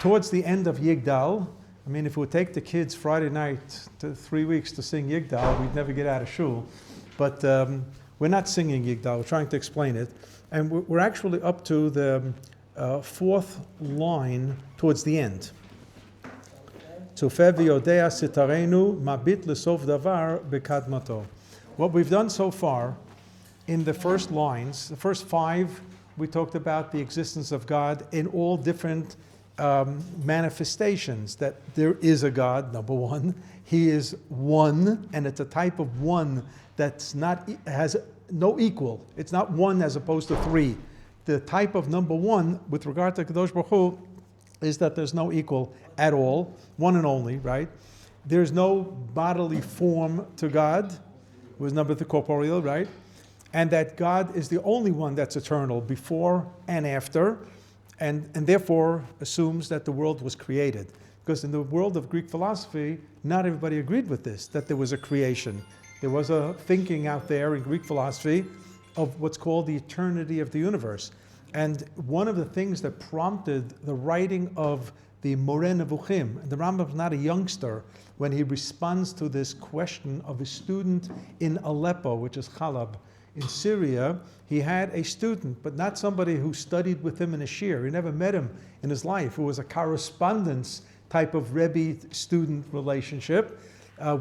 towards the end of Yigdal, I mean, if we would take the kids Friday night to 3 weeks to sing Yigdal, we'd never get out of shul. But we're not singing Yigdal, we're trying to explain it. And we're actually up to the fourth line towards the end. What we've done so far in the first lines, the first 5, we talked about the existence of God in all different manifestations, that there is a God, number 1. He is one, and it's a type of one that's has no equal. It's not 1 as opposed to 3. The type of number 1 with regard to Kadosh Baruch Hu is that there's no equal at all, one and only, right? There's no bodily form to God, who is number 2 corporeal, right? And that God is the only one that's eternal before and after, and therefore assumes that the world was created. Because in the world of Greek philosophy, not everybody agreed with this, that there was a creation. There was a thinking out there in Greek philosophy of what's called the eternity of the universe. And one of the things that prompted the writing of the Moreh Nevuchim, and the Rambam is not a youngster, when he responds to this question of a student in Aleppo, which is Halab, in Syria. He had a student, but not somebody who studied with him in a shir. He never met him in his life. It was a correspondence type of Rebbe-student relationship,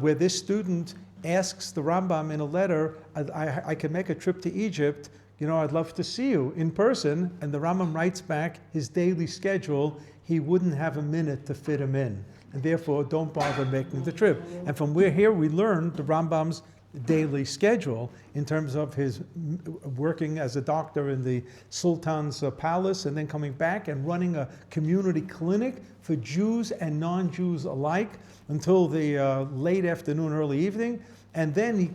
where this student asks the Rambam in a letter, I can make a trip to Egypt, I'd love to see you in person. And the Rambam writes back his daily schedule, he wouldn't have a minute to fit him in. And therefore, don't bother making the trip. And from here we learn the Rambam's daily schedule in terms of his working as a doctor in the Sultan's palace, and then coming back and running a community clinic for Jews and non-Jews alike until the late afternoon, early evening. And then he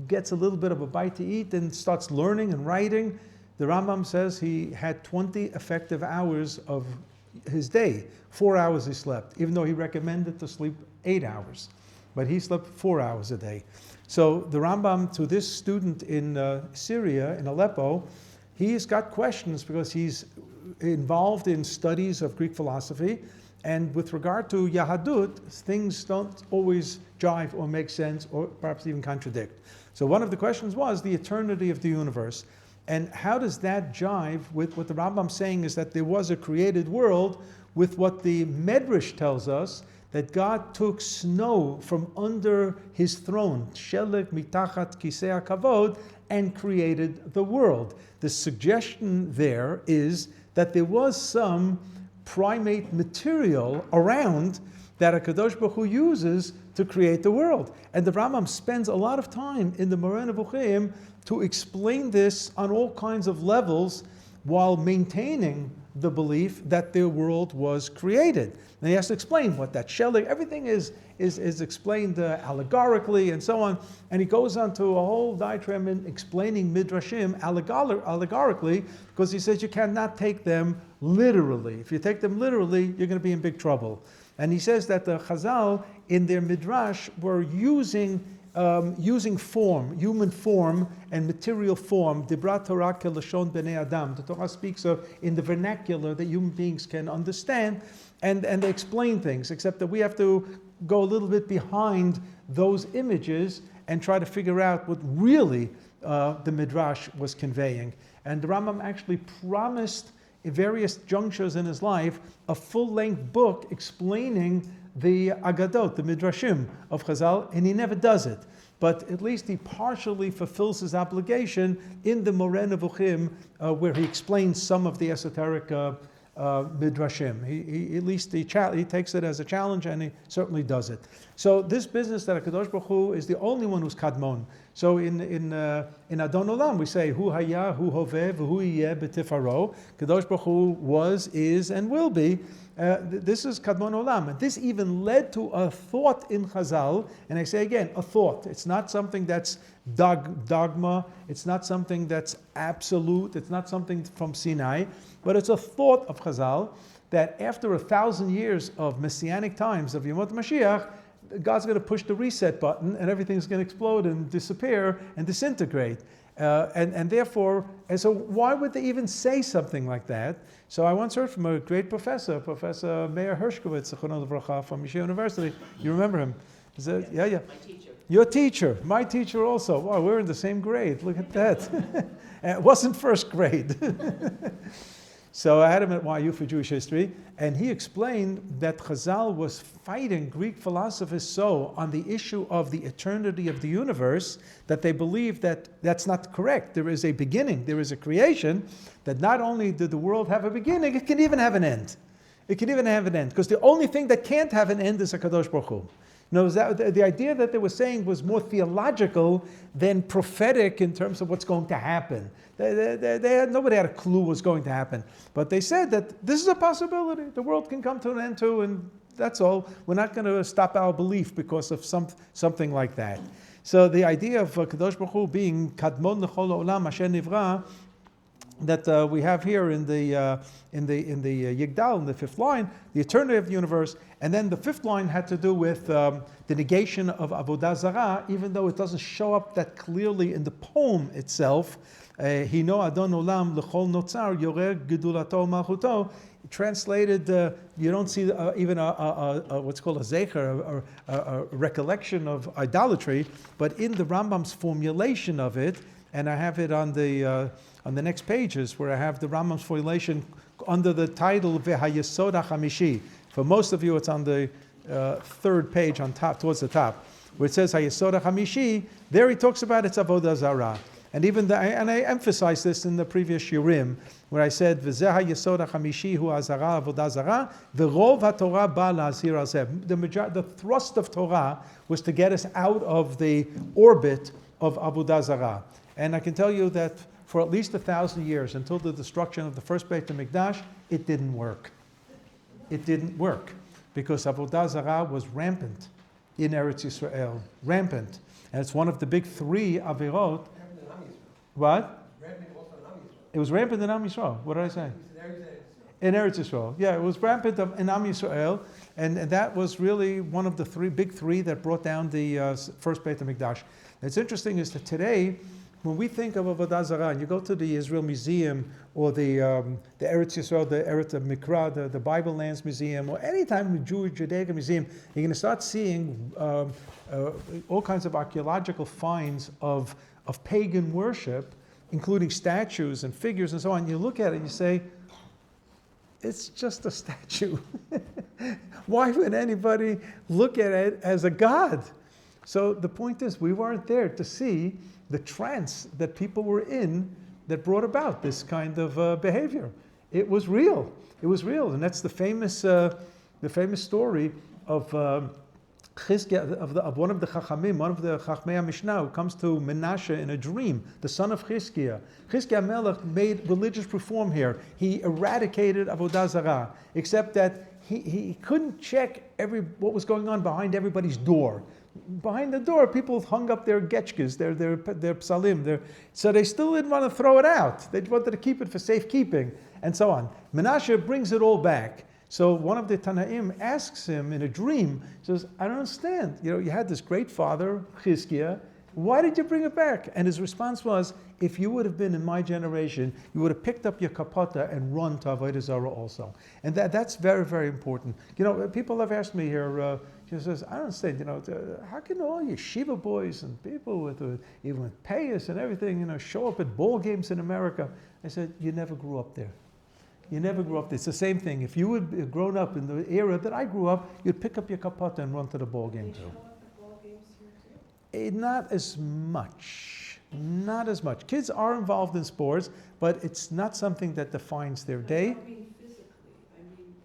gets a little bit of a bite to eat and starts learning and writing. The Rambam says he had 20 effective hours of his day. 4 hours he slept, even though he recommended to sleep 8 hours. But he slept 4 hours a day. So the Rambam, to this student in Syria, in Aleppo, he's got questions because he's involved in studies of Greek philosophy. And with regard to Yahadut, things don't always jive or make sense or perhaps even contradict. So one of the questions was the eternity of the universe. And how does that jive with what the Rambam's saying is that there was a created world, with what the Medrash tells us, that God took snow from under his throne, Shelek mitachat kisei hakavod, and created the world. The suggestion there is that there was some primate material around that HaKadosh Baruch Hu uses to create the world. And the Rambam spends a lot of time in the Moreh Nevuchim to explain this on all kinds of levels while maintaining the belief that the world was created. And he has to explain what that shelling, everything is explained allegorically and so on. And he goes on to a whole diatribe in explaining Midrashim allegorically, because he says you cannot take them literally. If you take them literally, you're going to be in big trouble. And he says that the Chazal in their Midrash were using form, human form and material form, Dibrat Torah kelashon bnei Adam. The Torah speaks of in the vernacular that human beings can understand, and they explain things, except that we have to go a little bit behind those images and try to figure out what really the Midrash was conveying. And the Rambam actually promised at various junctures in his life a full-length book explaining the Agadot, the Midrashim of Chazal, and he never does it. But at least he partially fulfills his obligation in the Moreh Nevuchim, where he explains some of the esoteric Midrashim. He at least he takes it as a challenge, and he certainly does it. So this business that HaKadosh Baruch Hu is the only one who's Kadmon. So in Adon Olam we say Hu Haya, Hu Hoveh, V'Hu Yeh B'Tifaro. Kadosh Baruch Hu was, is, and will be. This is Kadmon Olam. And this even led to a thought in Chazal, and I say again, a thought. It's not something that's dogma, it's not something that's absolute, it's not something from Sinai, but it's a thought of Chazal that after 1,000 years of messianic times of Yemot Mashiach, God's going to push the reset button and everything's going to explode and disappear and disintegrate. And therefore, and so why would they even say something like that? So I once heard from a great professor, Professor Meir Hershkovitz, Zichrono Livracha, from Yeshiva University. You remember him? Is that, yeah. My teacher. Your teacher, my teacher also. Wow, we're in the same grade. Look at that. And it wasn't first grade. So I had him at YU for Jewish history, and he explained that Chazal was fighting Greek philosophers so on the issue of the eternity of the universe that they believed that that's not correct. There is a beginning, there is a creation, that not only did the world have a beginning, it can even have an end. It can even have an end, because the only thing that can't have an end is a Kadosh Baruch Hu. No, the idea that they were saying was more theological than prophetic in terms of what's going to happen. Nobody had a clue what was going to happen. But they said that this is a possibility. The world can come to an end too, and that's all. We're not going to stop our belief because of something like that. So the idea of Kadosh Baruch Hu being Kadmon L'chol Olam Asher Nivra, that we have here in the Yigdal, in the fifth line, the eternity of the universe, and then the fifth line had to do with the negation of Avodah Zarah, even though it doesn't show up that clearly in the poem itself. Hino Adon Olam L'chol Notzar Yorer Gedulato Malchuto. Translated, you don't see even what's called a zecher, or a recollection of idolatry, but in the Rambam's formulation of it, and I have it on the next pages where I have the Rambam's formulation under the title V'hayesod HaChamishi. For most of you, it's on the third page on top, towards the top, where it says Hayesod HaChamishi. There he talks about it's Avodah Zarah. And and I emphasized this in the previous shiurim, where I said V'zeh Hayesod HaChamishi Hu Azara Avodah Zarah V'rov HaTorah Ba La'azhir Azeh. The thrust of Torah was to get us out of the orbit of Avodah Zarah. And I can tell you that for at least 1,000 years, until the destruction of the first Beit HaMikdash, it didn't work. It didn't work because Avodah Zarah was rampant in Eretz Yisrael, rampant. And it's one of the big three Avirot. What? It was rampant in Am Yisrael. What did I say? In Eretz Yisrael. Yeah, it was rampant in Am Yisrael, and that was really one of the big three that brought down the first Beit HaMikdash. It's interesting is that today, when we think of Avodah Zarah, and you go to the Israel Museum or the Eretz Yisrael, the Eretz Mikra, the Bible Lands Museum, or any time the Jewish Judaica Museum, you're going to start seeing all kinds of archaeological finds of pagan worship, including statues and figures and so on. You look at it and you say, it's just a statue. Why would anybody look at it as a god? So the point is, we weren't there to see the trance that people were in that brought about this kind of behavior. It was real. It was real, and that's the famous story of Chizkiah, of one of the Chachamim, one of the Chachmei Mishnah, who comes to Menashe in a dream, the son of Chizkiah. Chizkiah Melech made religious reform here. He eradicated Avodah Zarah, except that he couldn't check what was going on behind everybody's door. Behind the door, people hung up their getchkas, their psalim, so they still didn't want to throw it out. They wanted to keep it for safekeeping, and so on. Menashe brings it all back. So one of the Tanaim asks him in a dream, says, I don't understand. You had this great father, Chizkiah. Why did you bring it back? And his response was, if you would have been in my generation, you would have picked up your kapata and run to Avodah Zarah also. And that's very, very important. People have asked me here, she says, I don't understand, how can all yeshiva boys and people even with payas and everything, show up at ball games in America? I said, you never grew up there. You never grew up there. It's the same thing. If you would have grown up in the era that I grew up, you'd pick up your kapata and run to the ball game too. Show up at ball games here too? Not as much. Not as much. Kids are involved in sports, but it's not something that defines their day. I mean physically. I mean,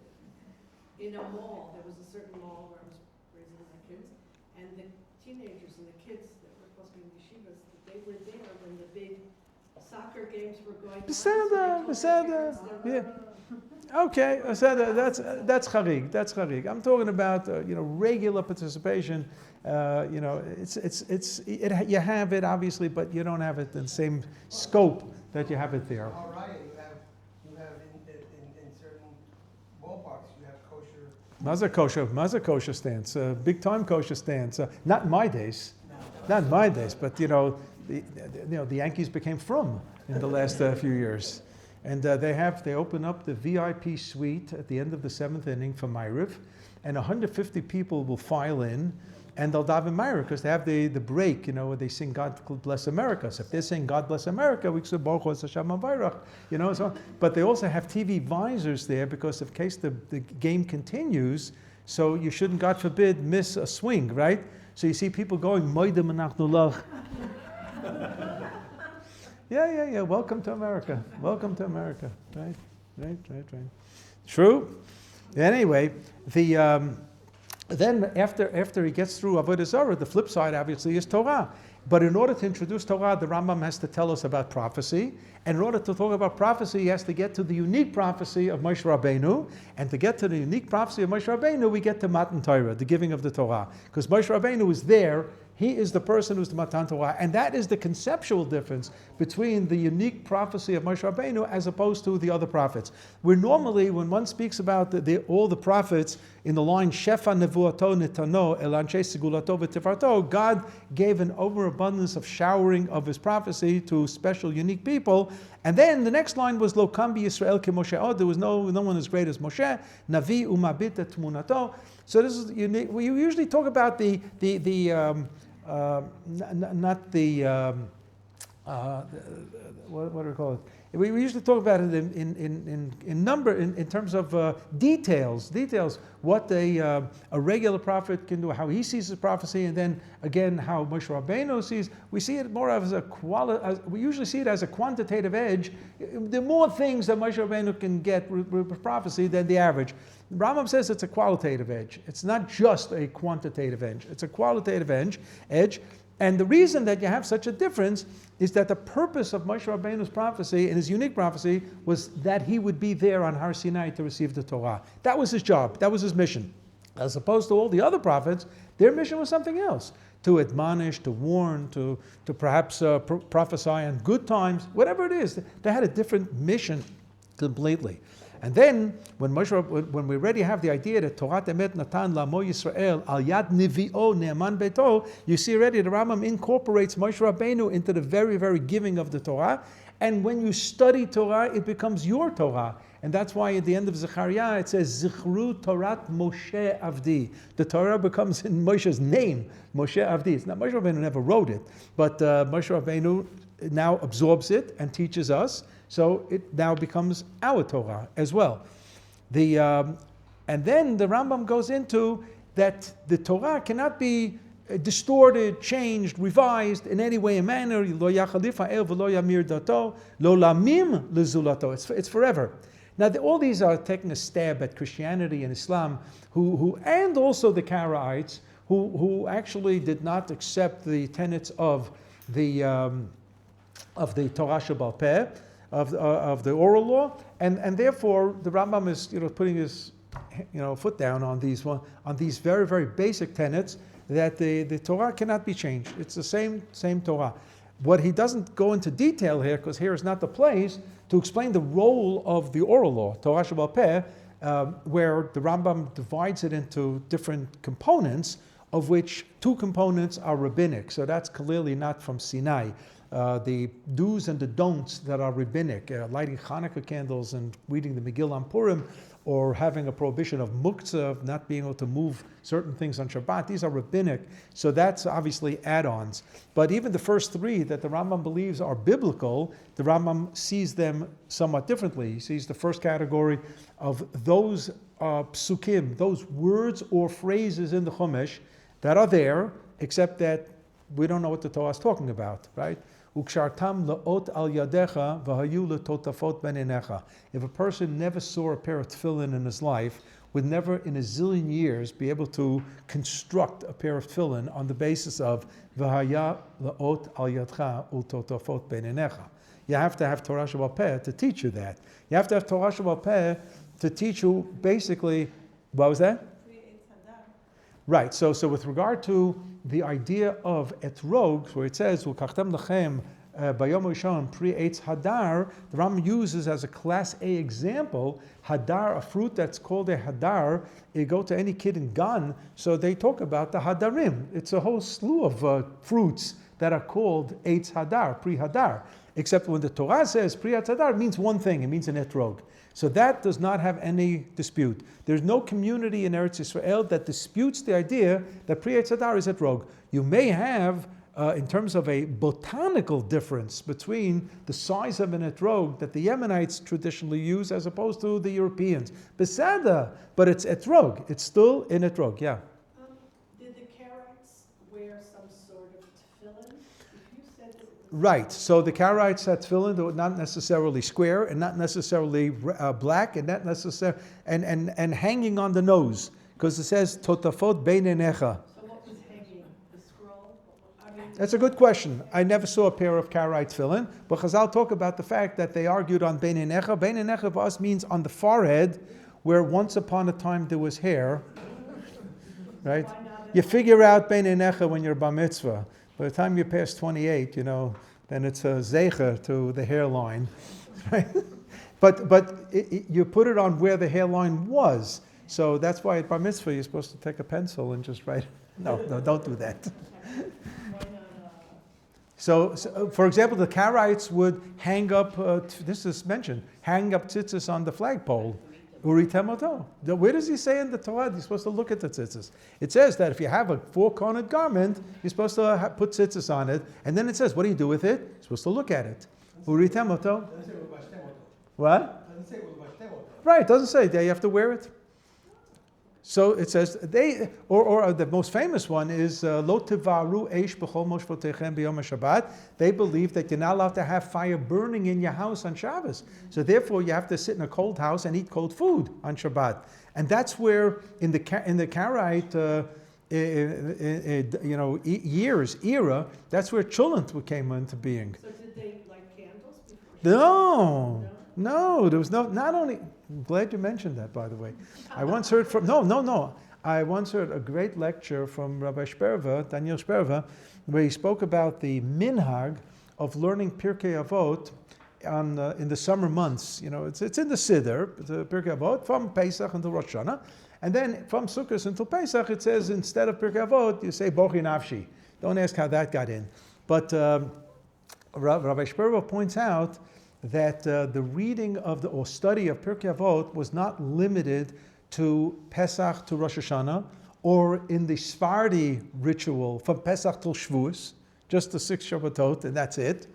in a mall, there was a certain mall where I was raising my kids, and the teenagers and the kids that were supposed to be in yeshivas, they were there when the big soccer games were going Beseda, yeah. Okay, Beseda, that's charig. That's charig. I'm talking about regular participation. You have it obviously, but you don't have it in the same scope that you have it there. All right, you have in certain ballparks you have kosher. Mazda kosher stands, big time kosher stands. Not in my days, not in my days, but the Yankees became from in the last few years. And they open up the VIP suite at the end of the 7th inning for Ma'ariv, and 150 people will file in, and they'll daven Ma'ariv because they have the break, where they sing God Bless America. So if they're saying God Bless America, we say Baruch Hashem Havarach, so. But they also have TV visors there because in case the game continues, so you shouldn't, God forbid, miss a swing, right? So you see people going, Moedem Anachnulach. Yeah. Welcome to America. Welcome to America. Right. True. Anyway, then after he gets through Avodah Zarah, the flip side obviously is Torah. But in order to introduce Torah, the Rambam has to tell us about prophecy. And in order to talk about prophecy, he has to get to the unique prophecy of Moshe Rabbeinu. And to get to the unique prophecy of Moshe Rabbeinu, we get to Matan Torah, the giving of the Torah. Because Moshe Rabbeinu is there. He is the person who's the Matan Torah. And that is the conceptual difference between the unique prophecy of Moshe Rabbeinu as opposed to the other prophets. Where normally, when one speaks about all the prophets in the line, Shefa Nevuato Netano El Anshe Sigulato V'Tifarto, God gave an overabundance of showering of his prophecy to special, unique people. And then the next line was Lo Kam Yisrael Ke Moshe. There was no one as great as Moshe. Navi Umabit Tmunato. So this is unique. We usually talk about what do we call it? We usually talk about it in terms of details, what a regular prophet can do, how he sees his prophecy, and then again how Moshe Rabbeinu sees. We see it more as we usually see it as a quantitative edge. There are more things that Moshe Rabbeinu can get with prophecy than the average. Rambam says it's a qualitative edge. It's not just a quantitative edge. It's a qualitative edge. And the reason that you have such a difference is that the purpose of Moshe Rabbeinu's prophecy and his unique prophecy was that he would be there on Har Sinai to receive the Torah. That was his job. That was his mission. As opposed to all the other prophets, their mission was something else. To admonish, to warn, to perhaps prophesy on good times, whatever it is. They had a different mission completely. And then, when we already have the idea that Torah Emet Natan La'amo Yisrael Al Yad Nivi'o Ne'eman Beito, you see already the Rambam incorporates Moshe Rabbeinu into the very, very giving of the Torah. And when you study Torah, it becomes your Torah. And that's why at the end of Zechariah it says, Zichru Torat Moshe Avdi. The Torah becomes in Moshe's name, Moshe Avdi. It's not, Moshe Rabbeinu never wrote it, but Moshe Rabbeinu now absorbs it and teaches us. So it now becomes our Torah as well. And then the Rambam goes into that the Torah cannot be distorted, changed, revised in any way and manner. Lo yachalif ha'el v'lo yamir dato, lo lamim lezulato. It's forever. Now all these are taking a stab at Christianity and Islam, who and also the Karaites, who actually did not accept the tenets of the Torah Shebal Peh, of the oral law, and therefore the Rambam is putting his foot down on these very, very basic tenets that the Torah cannot be changed. It's the same Torah. What he doesn't go into detail here, because here is not the place to explain the role of the oral law, Torah Shebal Peh, where the Rambam divides it into different components, of which 2 components are rabbinic. So that's clearly not from Sinai. The do's and the don'ts that are rabbinic, lighting Hanukkah candles and reading the Megillah on Purim, or having a prohibition of muktzah, of not being able to move certain things on Shabbat, these are rabbinic. So that's obviously add-ons. But even the first 3 that the Rambam believes are biblical, the Rambam sees them somewhat differently. He sees the first category of those psukim, those words or phrases in the Chumash that are there, except that we don't know what the Torah is talking about, right? Ukshartam la'ot al yadecha v'hayu l'totafot benenecha. If a person never saw a pair of tefillin in his life, would never in a zillion years be able to construct a pair of tefillin on the basis of v'haya la'ot al yadcha u'totafot benenecha. You have to have Torah Shebal Peh to teach you that. You have to have Torah Shebal Peh to teach you basically, what was that? Right, so with regard to the idea of etrog, where it says, Ukachtem lachem bayom rishon pri eitz hadar, the Rambam uses as a class A example, hadar, a fruit that's called a hadar. You go to any kid in Gan, so they talk about the hadarim. It's a whole slew of fruits that are called Eitz Hadar, Pri Hadar. Except when the Torah says Pri Hadar, it means one thing, it means an etrog. So that does not have any dispute. There's no community in Eretz Yisrael that disputes the idea that Pri Hadar is etrog. You may have, in terms of a botanical difference between the size of an etrog that the Yemenites traditionally use as opposed to the Europeans. Besada, but it's etrog. It's still an etrog, yeah. Did the Karaites wear some sort of tefillin? If you said that it was Right. So the Karaites had tefillin that were not necessarily square and not necessarily black and not necessarily and hanging on the nose, because it says totafot bein einecha. So what was hanging? The scroll? I mean, That's a good question. I never saw a pair of Karaite tefillin, but Chazal talk about the fact that they argued on bein einecha. Bein einecha for us means on the forehead, where once upon a time there was hair. Right? why not? You figure out bein einecha when you're bar mitzvah. By the time you pass 28, then it's a zeicher to the hairline, right? But you put it on where the hairline was. So that's why at bar mitzvah you're supposed to take a pencil and just write. No, don't do that. Why not? So, for example, the Karaites would hang up, this is mentioned, hang up tzitzis on the flagpole. Uritemoto. Where does he say in the Torah you're supposed to look at the tzitzis? It says that if you have a four-cornered garment, you're supposed to put tzitzis on it, and then it says, what do you do with it? You're supposed to look at it. Uritemoto. Doesn't say ulbashtemoto. What? Doesn't say ulbashtemoto. Right, it doesn't say that you have to wear it. So it says, or the most famous one is, Lo tivaru eish b'chol moshvotechem b'yom HaShabbat. They believe that you're not allowed to have fire burning in your house on Shabbos. So therefore you have to sit in a cold house and eat cold food on Shabbat. And that's where, in the Karaite era, that's where cholent came into being. So did they light candles before? No, there was not only, I'm glad you mentioned that, by the way. I once heard from, I once heard a great lecture from Rabbi Daniel Sperva, where he spoke about the minhag of learning Pirkei Avot in the summer months. It's in the Siddur, the Pirkei Avot, from Pesach until Rosh Hashanah. And then from Sukkot until Pesach, it says instead of Pirkei Avot, you say Bochi Nafshi. Don't ask how that got in. But Rabbi Sperva points out that the reading of or study of Pirkei Avot was not limited to Pesach to Rosh Hashanah, or in the Sephardi ritual from Pesach till Shavuos, just the 6 Shabbatot, and that's it.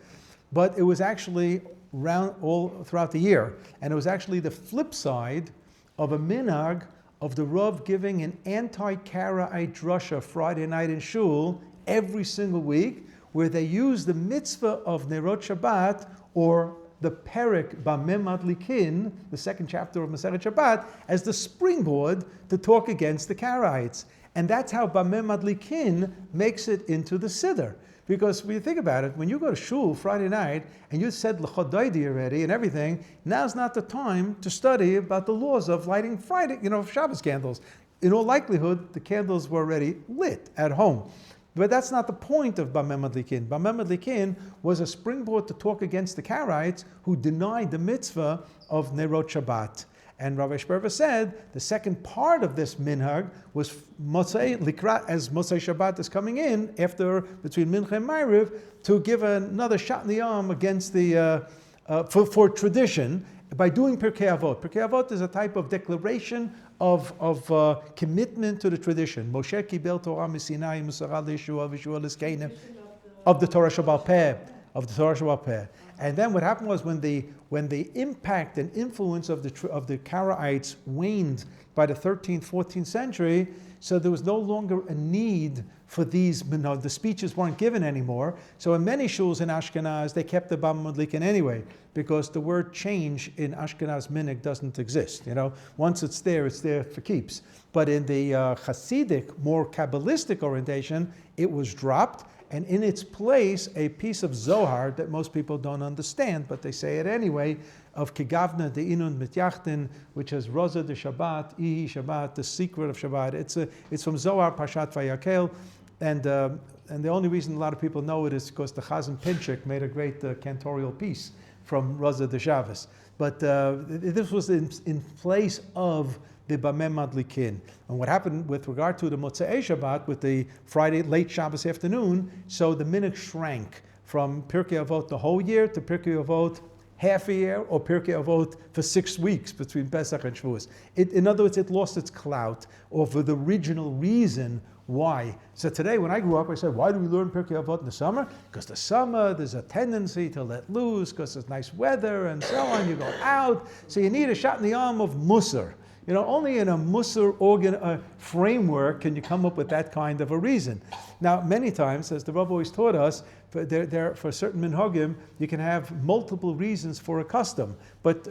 But it was actually all throughout the year. And it was actually the flip side of a minhag of the Rav giving an anti-Karaite drasha Friday night in Shul every single week, where they use the mitzvah of Nerot Shabbat, or the Perek Bameh Madlikin, the second chapter of Masechet Shabbat, as the springboard to talk against the Karaites. And that's how Bameh Madlikin makes it into the Siddur. Because when you think about it, when you go to Shul Friday night and you said L'chot Daidi already and everything, now's not the time to study about the laws of lighting Shabbos candles. In all likelihood, the candles were already lit at home. But that's not the point of Bameh Madlikin. Bameh Madlikin was a springboard to talk against the Karaites who denied the mitzvah of Nerot Shabbat. And Rabbi Sperva said the second part of this minhag was Motzei Likrat, as Motzei Shabbat is coming in after between Mincha and Ma'ariv, to give another shot in the arm against for tradition by doing Pirkei Avot. Pirkei Avot is a type of declaration of commitment to the tradition. Moshe kibel Torah misinai musara le'Yeshua v'Yeshua l'skeinem, of the Torah Sheba'al Peh. And then what happened was when the impact and influence of the Karaites waned by the 13th, 14th century, so there was no longer a need for these, the speeches weren't given anymore. So in many shuls in Ashkenaz, they kept the Bameh Madlikin anyway, because the word change in Ashkenaz minhag doesn't exist. Once it's there for keeps. But in the Hasidic, more Kabbalistic orientation, it was dropped, and in its place, a piece of Zohar that most people don't understand, but they say it anyway, of Kigavna de Inun Mityachten, which has Roza de Shabbat, Ihi Shabbat, the secret of Shabbat. It's from Zohar, Parshat Vayakel, and the only reason a lot of people know it is because the Chazan Pinchik made a great cantorial piece from Roza de Shabbos. But this was in place of the Bameh Madlikin. And what happened with regard to the Motzei Shabbat, with the Friday late Shabbos afternoon, so the minhag shrank from Pirkei Avot the whole year to Pirkei Avot half a year, or Pirkei Avot for 6 weeks between Pesach and Shavuos. In other words, it lost its clout over the original reason why. So today, when I grew up, I said, why do we learn Pirkei Avot in the summer? Because the summer, there's a tendency to let loose, because it's nice weather and so on. You go out, so you need a shot in the arm of Musar. You know, only in a Musar framework can you come up with that kind of a reason. Now, many times, as the Rabbi always taught us, for certain minhagim, you can have multiple reasons for a custom. But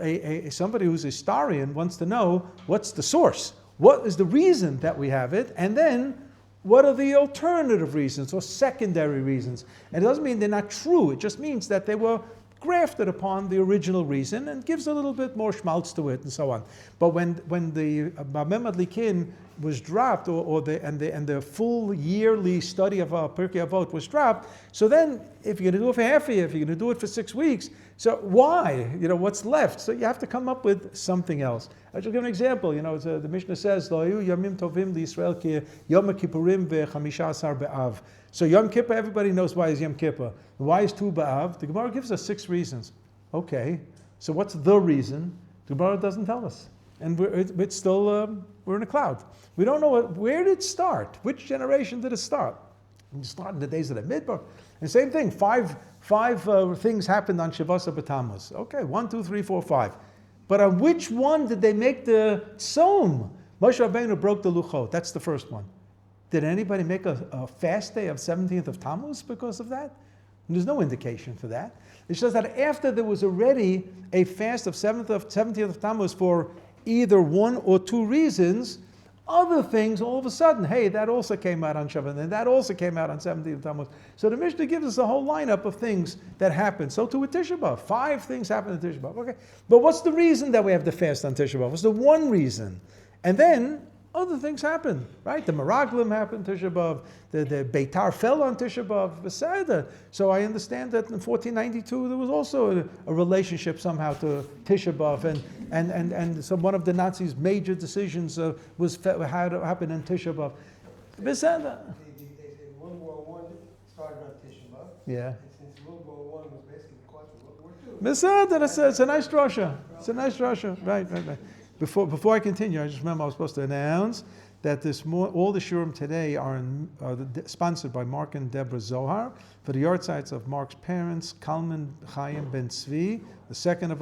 somebody who's a historian wants to know, what's the source? What is the reason that we have it? And then, what are the alternative reasons or secondary reasons? And it doesn't mean they're not true. It just means that they were grafted upon the original reason and gives a little bit more schmaltz to it and so on. But when the Bameh Madlikin was dropped, or the full yearly study of Pirkei Avot was dropped, so then if you're going to do it for half a year, if you're going to do it for 6 weeks, so why? You know, what's left? So you have to come up with something else. I'll just give an example. You know, the Mishnah says, "Lo hayu yamim tovim liYisrael ki Yom Kippurim ve'chamisha asar be'av." So Yom Kippur, everybody knows why is Yom Kippur. Why is Tu B'Av? The Gemara gives us 6 reasons. Okay, so what's the reason? The Gemara doesn't tell us. And it's still, we're in a cloud. We don't know where did it start? Which generation did it start? It started in the days of the Midbar. And same thing, five things happened on Shavasa B'Tammuz. Okay, 1, 2, 3, 4, 5. But on which one did they make the Tzom? Moshe Rabbeinu broke the Luchot. That's the first one. Did anybody make a fast day of 17th of Tammuz because of that? And there's no indication for that. It shows that after there was already a fast of 17th of Tammuz for either 1 or 2 reasons, other things all of a sudden, hey, that also came out on Shabbat, and that also came out on 17th of Tammuz. So the Mishnah gives us a whole lineup of things that happen. So too with Tisha B'Av, 5 things happen in Tisha B'Av. Okay, but what's the reason that we have the fast on Tisha B'Av? What's the one reason? And then other things happen, right? The Meraglim happened Tisha B'Av, the Beitar fell on Tisha B'Av, Beseder. So I understand that in 1492 there was also a relationship somehow to Tisha B'Av, and so one of the Nazis' major decisions was how to happen in Tisha B'Av. Beseder. World War I started on Tisha B'Av. Yeah. And since World War I was basically the cause of World War II. Beseder, it's a nice drasha. It's a nice drasha. Right. Before I continue, I just remember I was supposed to announce that all the shurim today are sponsored by Mark and Deborah Zohar for the yard sites of Mark's parents, Kalman Chaim Ben Tzvi, the 2nd of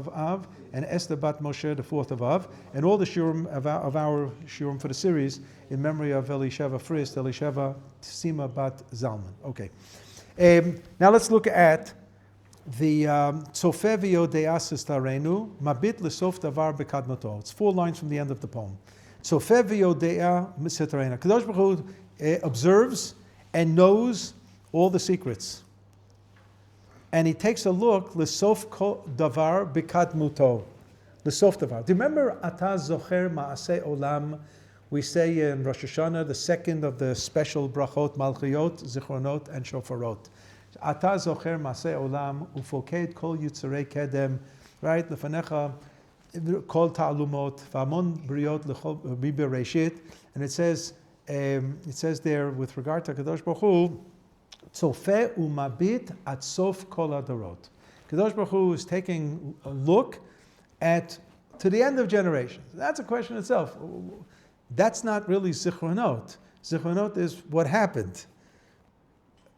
Av, and Esther Bat Moshe, the 4th of Av, and all the shurim of our shurim for the series in memory of Elisheva Frist, Elisheva Sima Bat Zalman. Okay. Now let's look at the Tzofevio Deasis Tarenu, Mabit Lesof Davar Bekadmoto. It's 4 lines from the end of the poem. Tzofevio Dea Misetarena. Kadosh Baruch Hu observes and knows all the secrets. And he takes a look, Lesof Davar Bekadmoto. Lesof Davar. Do you remember Ata Zocher Ma'aseh Olam? We say in Rosh Hashanah, the second of the special brachot, Malchiyot, Zichronot, and Shofarot. Ata zocher maseh olam ufoked kol yitzarei kedem, right? Lefanecha kol ta'alumot v'amon briot lechol bibereshit, and it says there with regard to Kadosh Baruch Hu, tzofeh umabit at sof kol adorot. Kadosh Baruch Hu is taking a look to the end of generations. That's a question itself. That's not really zichronot. Zichronot is what happened.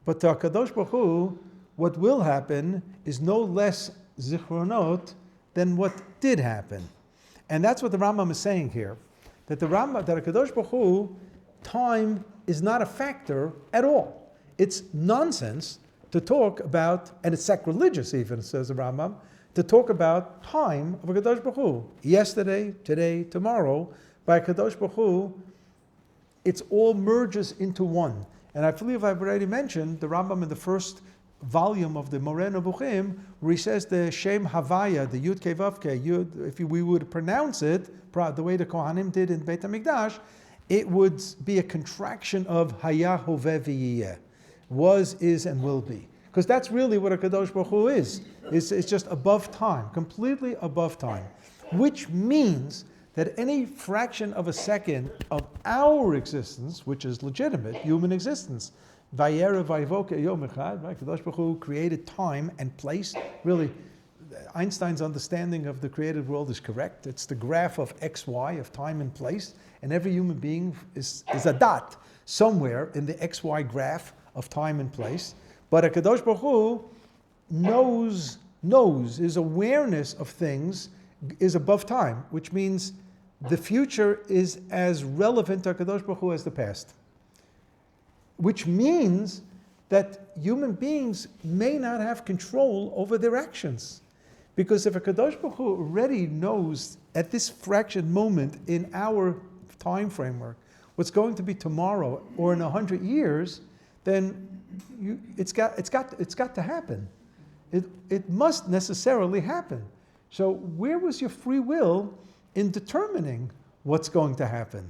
But to HaKadosh Baruch Hu, what will happen is no less zichronot than what did happen. And that's what the Rambam is saying here. That HaKadosh Baruch Hu, time is not a factor at all. It's nonsense to talk about, and it's sacrilegious even, says the Rambam, to talk about time of HaKadosh Baruch Hu. Yesterday, today, tomorrow, by HaKadosh Baruch Hu, it's all merges into one. And I believe I've already mentioned the Rambam in the first volume of the Moreh Nevuchim, where he says the Shem Havaya, the Yud Kei Vav Kei, if we would pronounce it the way the Kohanim did in Beit HaMikdash, it would be a contraction of Haya Hoveh V'yiyeh, was, is, and will be. Because that's really what a Kadosh Baruch Hu is. It's just above time, completely above time. Which means that any fraction of a second of our existence, which is legitimate human existence, Vayera Vayvoka Yom Echad, right? Kadosh Baruch Hu created time and place. Really, Einstein's understanding of the created world is correct. It's the graph of x, y, of time and place, and every human being is a dot somewhere in the XY graph of time and place. But a Kadosh Baruch Hu knows, his awareness of things is above time, which means the future is as relevant to Kadosh Baruch Hu as the past. Which means that human beings may not have control over their actions. Because if a Kadosh Baruch Hu already knows at this fraction moment in our time framework what's going to be tomorrow or in 100 years, then it's got to happen. It must necessarily happen. So where was your free will in determining what's going to happen?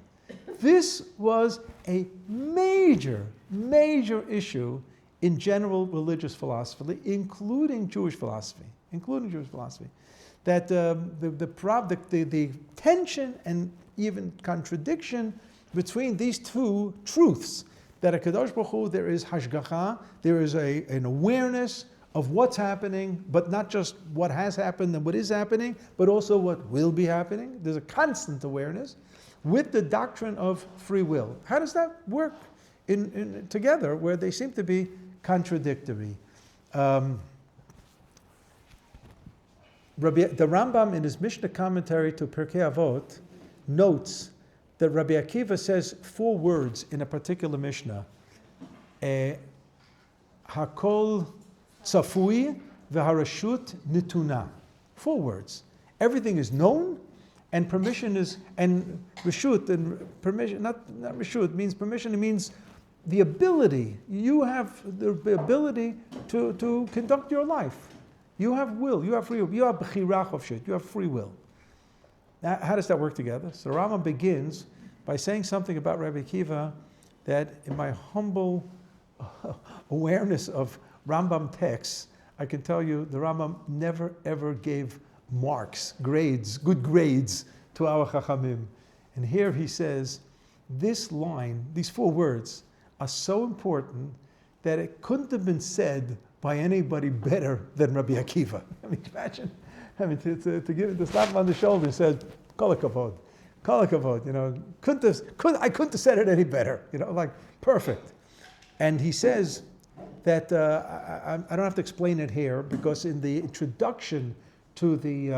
This was a major, major issue in general religious philosophy, including Jewish philosophy. That the tension and even contradiction between these two truths, that a Kadosh Baruch Hu, there is hashgacha, there is an awareness of what's happening, but not just what has happened and what is happening, but also what will be happening. There's a constant awareness with the doctrine of free will. How does that work in together where they seem to be contradictory? The Rambam in his Mishnah commentary to Pirkei Avot notes that Rabbi Akiva says 4 words in a particular Mishnah. Hakol tzafui v'harashut nituna. 4 words. Everything is known, and permission is, and reshut, and permission, not reshut, means permission, it means the ability. You have the ability to conduct your life. You have will, you have free will, you have b'chira chofshit, you have free will. Now, how does that work together? So the Rambam begins by saying something about Rabbi Akiva that in my humble awareness of Rambam texts, I can tell you the Rambam never ever gave marks, grades, good grades to our Chachamim. And here he says, this line, these 4 words are so important that it couldn't have been said by anybody better than Rabbi Akiva. I mean, imagine, to give the slap on the shoulder and says, Kol hakavod, you know, I couldn't have said it any better, you know, like perfect. And he says that, I don't have to explain it here, because in the introduction to the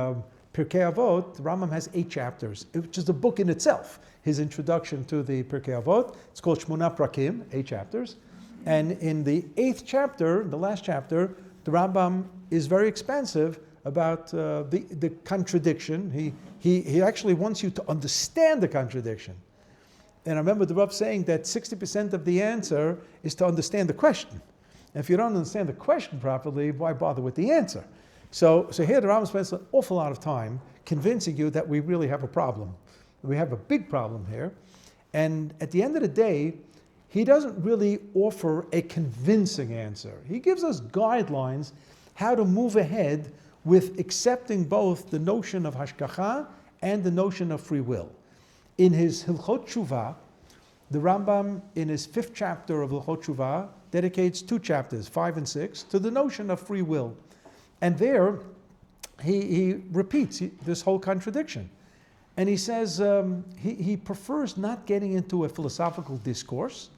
Pirkei Avot, the Rambam has 8 chapters, which is a book in itself. His introduction to the Pirkei Avot, it's called Shmona Prakim, 8 chapters. And in the 8th chapter, the last chapter, the Rambam is very expansive about the contradiction. He actually wants you to understand the contradiction. And I remember the Rav saying that 60% of the answer is to understand the question. And if you don't understand the question properly, why bother with the answer? So here the Rambam spends an awful lot of time convincing you that we really have a problem. We have a big problem here. And at the end of the day, he doesn't really offer a convincing answer. He gives us guidelines how to move ahead with accepting both the notion of hashgacha and the notion of free will. In his Hilchot Tshuva, the Rambam, in his 5th chapter of Hilchot Tshuva, dedicates 2 chapters, 5 and 6, to the notion of free will. And there, he repeats this whole contradiction. And he says he prefers not getting into a philosophical discourse,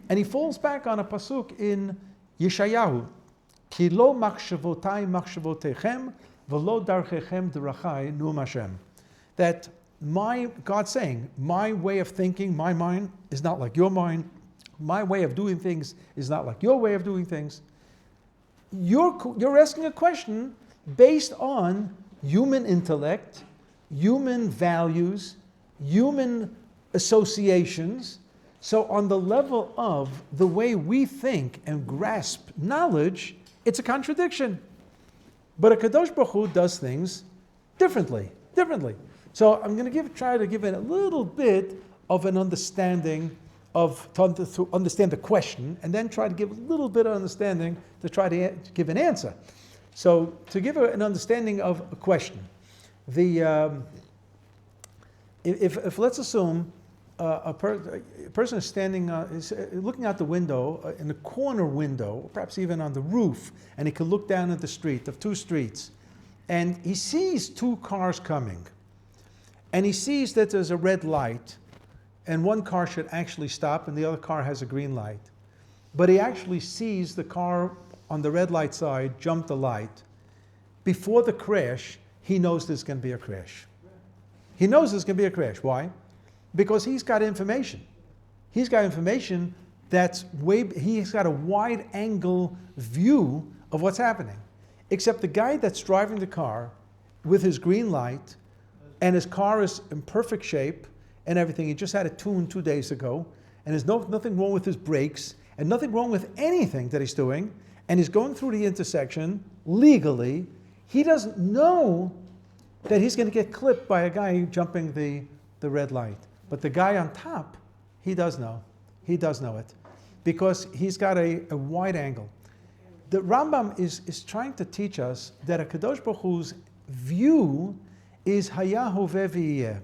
and he falls back on a pasuk in Yeshayahu, Ki lo machshavotai machshavotechem, v'lo darchechem derachai nu'um Hashem. That God's saying, my way of thinking, my mind, is not like your mind. My way of doing things is not like your way of doing things. You're asking a question based on human intellect, human values, human associations. So on the level of the way we think and grasp knowledge, it's a contradiction. But a Kadosh Baruch Hu does things differently. So I'm going to try to give it a little bit of an understanding to understand the question, and then try to give a little bit of understanding to try to give an answer. So to give an understanding of a question, the if let's assume a person is standing, is looking out the window, in the corner window, or perhaps even on the roof, and he can look down at the street of two streets, and he sees two cars coming, and he sees that there's a red light, and one car should actually stop, and the other car has a green light. But he actually sees the car on the red light side jump the light. Before the crash, he knows there's going to be a crash. He knows there's going to be a crash. Why? Because he's got information. He's got information he's got a wide angle view of what's happening. Except the guy that's driving the car with his green light, and his car is in perfect shape and everything, he just had it tuned 2 days ago, and there's nothing wrong with his brakes, and nothing wrong with anything that he's doing, and he's going through the intersection legally. He doesn't know that he's going to get clipped by a guy jumping the red light. But the guy on top, he does know. He does know it. Because he's got a wide angle. The Rambam is trying to teach us that a Kadosh Baruch Hu's view is Haya Hoveh V'yeh.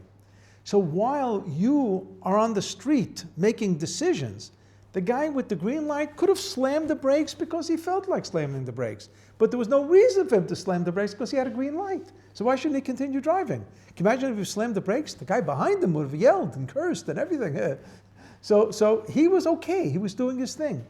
So while you are on the street making decisions, the guy with the green light could have slammed the brakes because he felt like slamming the brakes. But there was no reason for him to slam the brakes because he had a green light. So why shouldn't he continue driving? Can you imagine if he slammed the brakes? The guy behind him would have yelled and cursed and everything. So he was okay. He was doing his thing.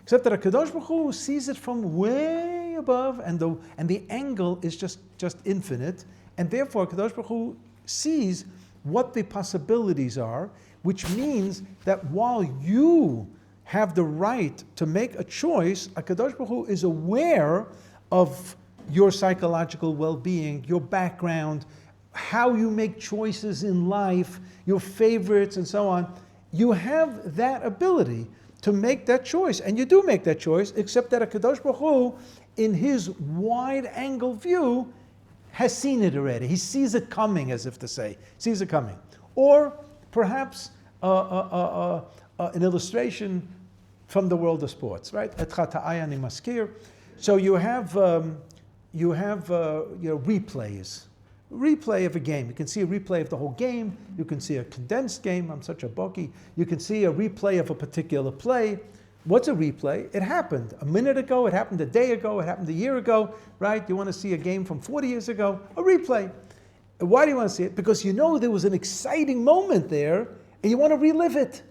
Except that a Kadosh Baruch Hu sees it from way above, and the angle is just infinite. And therefore, Kadosh Baruch Hu sees what the possibilities are, which means that while you have the right to make a choice, HaKadosh Baruch Hu is aware of your psychological well-being, your background, how you make choices in life, your favorites, and so on. You have that ability to make that choice, and you do make that choice, except that HaKadosh Baruch Hu, in his wide-angle view, has seen it already. He sees it coming, as if to say, sees it coming. Or perhaps an illustration from the world of sports, right? So you have replays. Replay of a game. You can see a replay of the whole game. You can see a condensed game. I'm such a bokeh. You can see a replay of a particular play. What's a replay? It happened a minute ago. It happened a day ago. It happened a year ago, right? You want to see a game from 40 years ago? A replay. Why do you want to see it? Because you know there was an exciting moment there, and you want to relive it.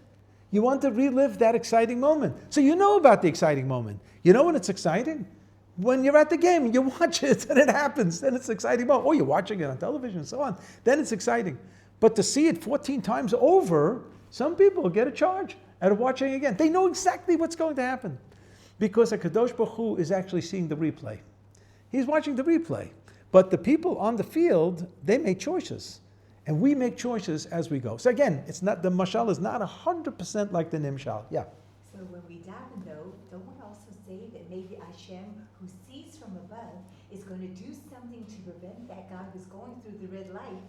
You want to relive that exciting moment. So you know about the exciting moment. You know when it's exciting? When you're at the game and you watch it and it happens, then it's an exciting moment. Or you're watching it on television and so on. Then it's exciting. But to see it 14 times over, some people get a charge out of watching it again. They know exactly what's going to happen. Because HaKadosh Baruch Hu is actually seeing the replay. He's watching the replay. But the people on the field, they make choices. And we make choices as we go. So again, it's not, the mashal is not 100% like the nimshal. Yeah. So when we daven though, don't we also say that maybe Hashem, who sees from above, is going to do something to prevent that guy who's going through the red light?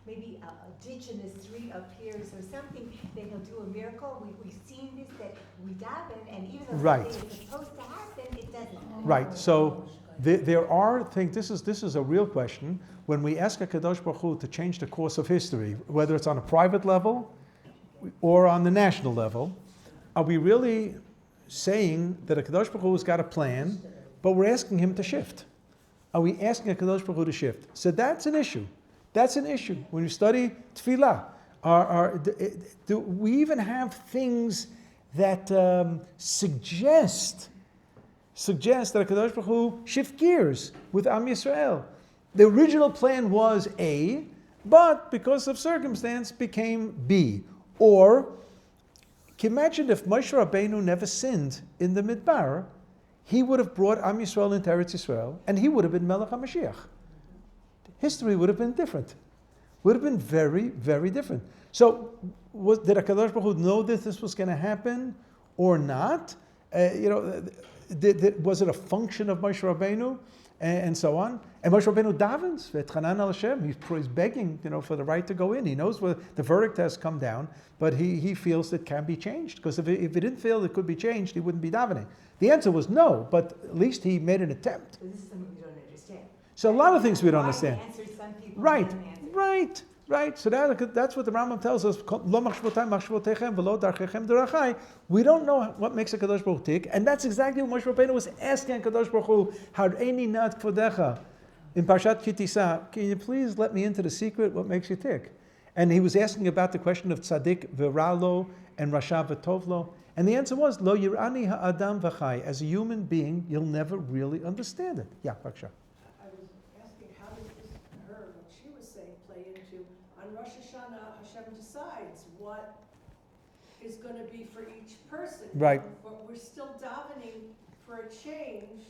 Maybe a ditch in the street appears or something, then he'll do a miracle. We've seen this, that we daven, and even though right. it's supposed to happen, it doesn't. Right. So there are things, this is a real question. When we ask HaKadosh Baruch Hu to change the course of history, whether it's on a private level or on the national level, are we really saying that HaKadosh Baruch Hu has got a plan, but we're asking him to shift? Are we asking HaKadosh Baruch Hu to shift? So that's an issue. That's an issue. When you study tefillah, do we even have things that suggest that HaKadosh Baruch Hu shift gears with Am Yisrael? The original plan was A, but because of circumstance became B. Or, can you imagine if Moshe Rabbeinu never sinned in the Midbar, he would have brought Am Yisrael into Eretz Yisrael, and he would have been Melech HaMashiach. History would have been different. Would have been very, very different. So, did HaKadosh Baruch Hu know that this was going to happen or not? Was it a function of Moshe Rabbeinu? And so on. And Moshe Rabbeinu davens, V'etchanan al Hashem, he's begging, for the right to go in. He knows where the verdict has come down, but he feels it can be changed. Because if it didn't feel it could be changed, he wouldn't be davening. The answer was no, but at least he made an attempt. This is something we don't understand. So a lot of things we don't understand. Some people Right, don't answer. right. Right? So that's what the Rambam tells us. Lo machshavotai machshavotechem v'lo darchechem dorachai. We don't know what makes a Kadosh Baruch Hu tick, and that's exactly what Moshe Rabbeinu was asking Kadosh Baruch Hu. Hareini nat kvodecha. In Parshat Kitisa, can you please let me into the secret? What makes you tick? And he was asking about the question of tzaddik v'ralo and rasha v'tovlo. And the answer was, Lo yirani ha'adam v'chai. As a human being, you'll never really understand it. Yeah, Baksha. I was asking, how does this, what she was saying, play into, on Rosh Hashanah, Hashem decides what is going to be for each person. Right. But we're still davening for a change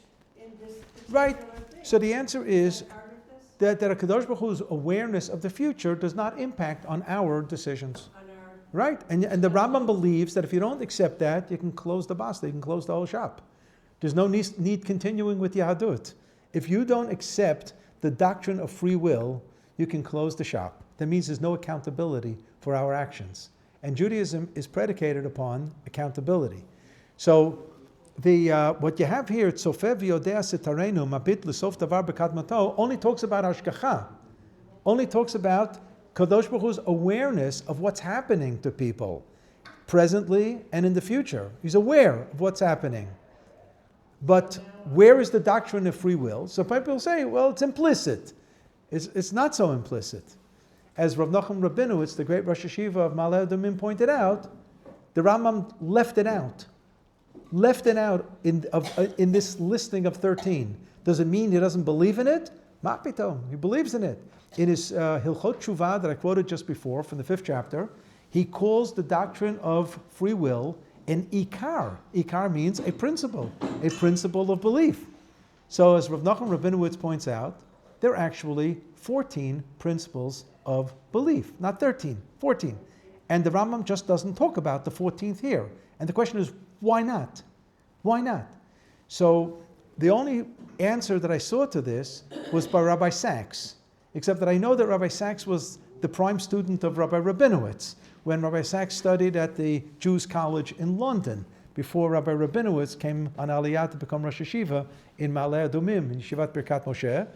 in this particular Right. thing. So the answer is Part of this? that a Kadosh Baruch Hu's awareness of the future does not impact on our decisions. On our, Right? And the Rambam believes that if you don't accept that, you can close the basta, you can close the whole shop. There's no need continuing with Yahadut. If you don't accept the doctrine of free will, you can close the shop. That means there's no accountability for our actions. And Judaism is predicated upon accountability. So what you have here, Tzofeh v'yodea setarenu mabit l'sof davar b'kadmato, only talks about hashgacha, only talks about Kadosh Baruch Hu's awareness of what's happening to people, presently and in the future. He's aware of what's happening. But where is the doctrine of free will? So people say, well, it's implicit. It's not so implicit. As Rav Nachum Rabinowitz, the great Rosh Hashiva of Ma'ale Adumim, pointed out, the Rambam left it out. Left it out in this listing of 13. Does it mean he doesn't believe in it? Ma pitom, he believes in it. In his Hilchot Tshuva that I quoted just before from the 5th chapter, he calls the doctrine of free will an ikar. Ikar means a principle of belief. So as Rav Nachum Rabinowitz points out, there are actually 14 principles of belief, not 13, 14. And the Rambam just doesn't talk about the 14th here. And the question is, why not? Why not? So the only answer that I saw to this was by Rabbi Sachs, except that I know that Rabbi Sachs was the prime student of Rabbi Rabinowitz when Rabbi Sachs studied at the Jews College in London before Rabbi Rabinowitz came on Aliyah to become Rosh Hashiva in Ma'ale Adumim, in Yeshivat Birkat Moshe.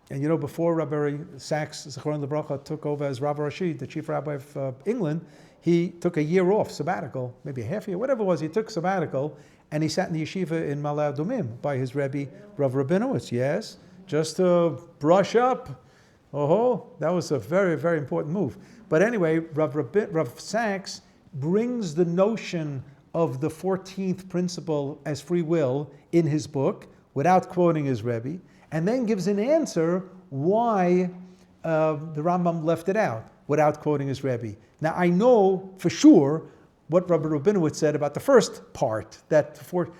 And you know, before Rabbi Sachs, Zichron Lebracha, took over as Rabbi Rashi, the chief rabbi of England, he took a year off, sabbatical, maybe a half year, whatever it was, he took sabbatical, and he sat in the yeshiva in Ma'ale Adumim by his Rebbe, Rav Rabinowitz, yes, just to brush up. Oh, that was a very, very important move. But anyway, Rav Sachs brings the notion of the 14th principle as free will in his book, without quoting his Rebbe, and then gives an answer why the Rambam left it out, without quoting his Rebbe. Now, I know for sure what Rabbi Rabinowitz said about the first part.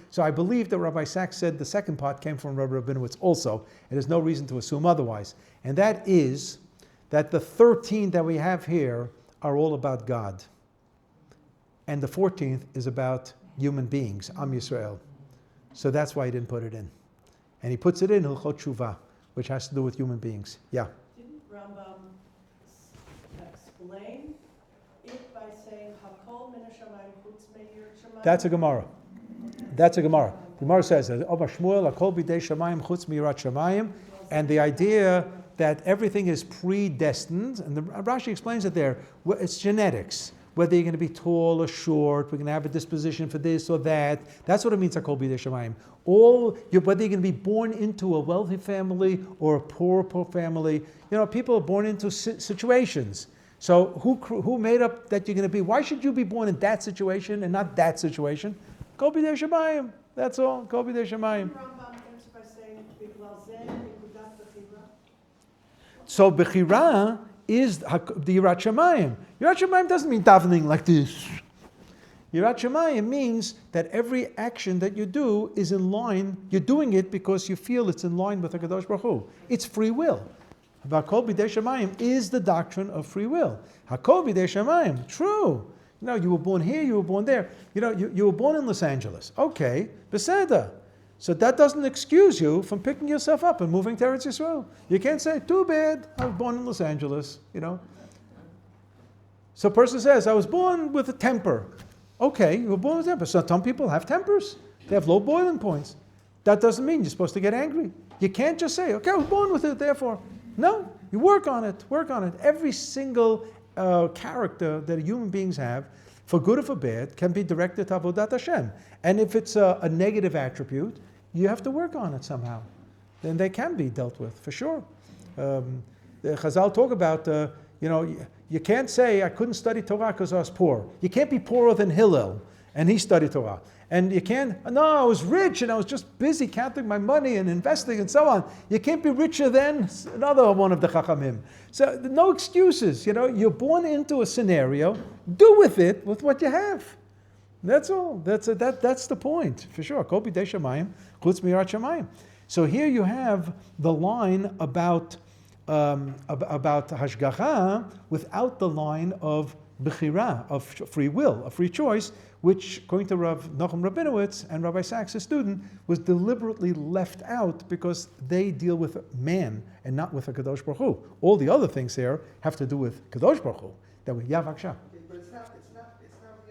So I believe that Rabbi Sachs said the second part came from Rabbi Rabinowitz also, and there's no reason to assume otherwise. And that is that the 13 that we have here are all about God. And the 14th is about human beings, OUisrael. So that's why he didn't put it in. And he puts it in Hilchot Tshuva, which has to do with human beings. Yeah. didn't Rambam explain it by saying, Hakol min hashamayim chutz me'yirat shamayim? That's a Gemara. That's a Gemara. The Gemara says, Oba Shmuel, Hakol bidei shamayim chutz mirat shamayim. And the idea that everything is predestined, and Rashi explains it there, it's genetics. Whether you're going to be tall or short, we're going to have a disposition for this or that. That's what it means, Hakol bidei shamayim. Whether you're going to be born into a wealthy family or a poor family, people are born into situations. So who made up that you're going to be? Why should you be born in that situation and not that situation? Hakol bidei shamayim. That's all. Hakol bidei shamayim. Rambam ends by saying, Bigla zeh nekudat bechira. So Bechira is the Yirat Shamayim. Yirat Shamayim doesn't mean davening like this. Yirat Shamayim means that every action that you do is in line, you're doing it because you feel it's in line with the Kadosh Baruch Hu. It's free will. Hakol bidei shamayim is the doctrine of free will. Hakol bidei shamayim, true. You were born here, you were born there. You were born in Los Angeles. Okay, beseda. So that doesn't excuse you from picking yourself up and moving to Eretz Yisrael. You can't say, too bad, I was born in Los Angeles, So a person says, I was born with a temper. Okay, you were born with a temper. So some people have tempers. They have low boiling points. That doesn't mean you're supposed to get angry. You can't just say, okay, I was born with it, therefore. No, You work on it. Every single character that human beings have, for good or for bad, can be directed to Avodat Hashem. And if it's a negative attribute, you have to work on it somehow. Then they can be dealt with, for sure. The Chazal talk about, you can't say, I couldn't study Torah because I was poor. You can't be poorer than Hillel, and he studied Torah. And you can't, no, I was rich and I was just busy counting my money and investing and so on. You can't be richer than another one of the Chachamim. So no excuses, you're born into a scenario, do with it with what you have. That's all. That's the point, for sure. Kol b'dei shamayim, chutz mirat shamayim. So here you have the line about hashgacha without the line of bechira, of free will, of free choice, which, according to Rav Nachum Rabinowitz and Rabbi Sachs, his student, was deliberately left out because they deal with man and not with a Kadosh Baruch Hu. All the other things here have to do with Kadosh Baruch Hu. That we Yavaksha. But it's not